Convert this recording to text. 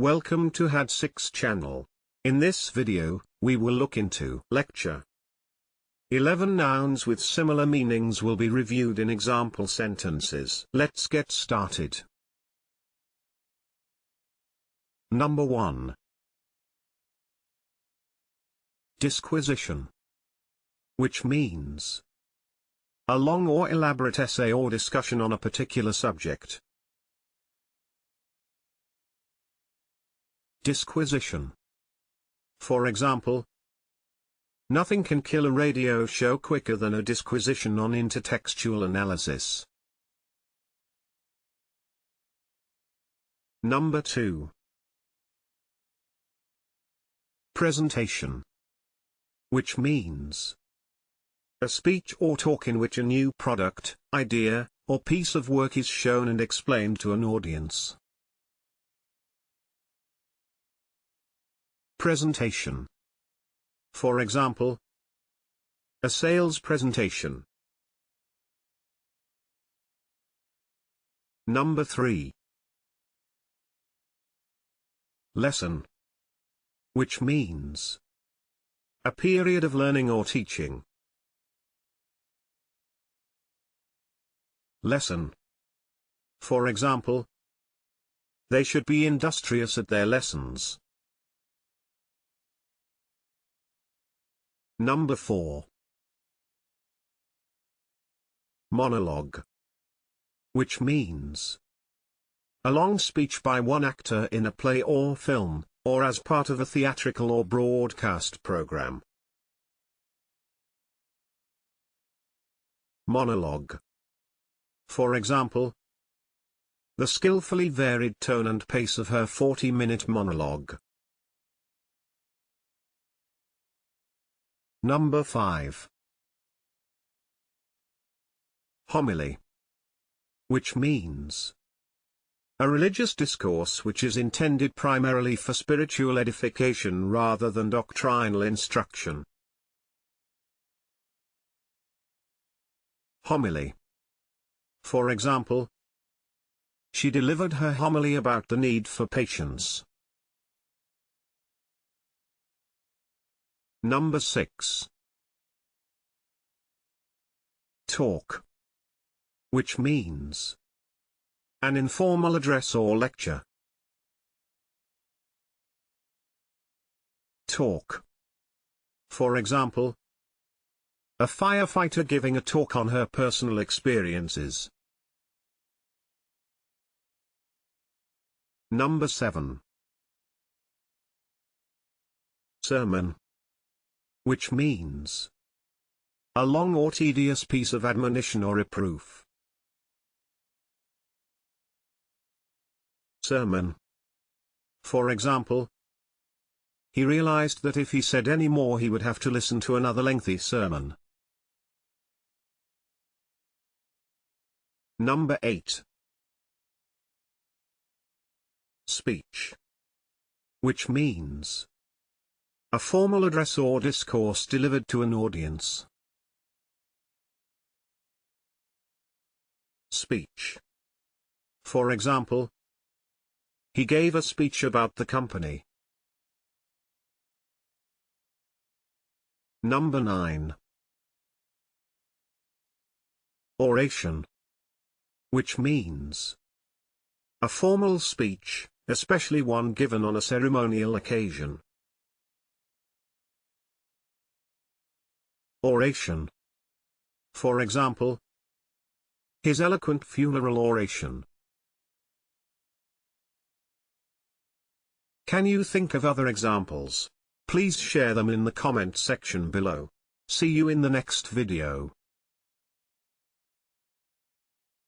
Welcome to HAD6 channel. In this video, we will look into lecture. 11 nouns with similar meanings will be reviewed in example sentences. Let's get started. Number 1. Disquisition, which means a long or elaborate essay or discussion on a particular subject. Disquisition. For example, nothing can kill a radio show quicker than a disquisition on intertextual analysis. Number 2. Presentation, which means a speech or talk in which a new product, idea, or piece of work is shown and explained to an audience. Presentation. For example, a sales presentation. Number 3. Lesson, which means a period of learning or teaching. Lesson. For example, they should be industrious at their lessons. Number 4. Monologue, which means a long speech by one actor in a play or film, or as part of a theatrical or broadcast program. Monologue. For example, the skillfully varied tone and pace of her 40-minute monologue. Number 5. Homily, which means a religious discourse which is intended primarily for spiritual edification rather than doctrinal instruction. Homily. For example, she delivered her homily about the need for patience. Number 6. Talk, which means an informal address or lecture. Talk. For example, a firefighter giving a talk on her personal experiences. Number 7. Sermon, which means a long or tedious piece of admonition or reproof. Sermon. For example, he realized that if he said any more he would have to listen to another lengthy sermon. Number 8. Speech, which means a formal address or discourse delivered to an audience. Speech. For example, he gave a speech about the company. Number 9. Oration, which means a formal speech, especially one given on a ceremonial occasion. Oration. For example, his eloquent funeral oration. Can you think of other examples? Please share them in the comment section below. See you in the next video.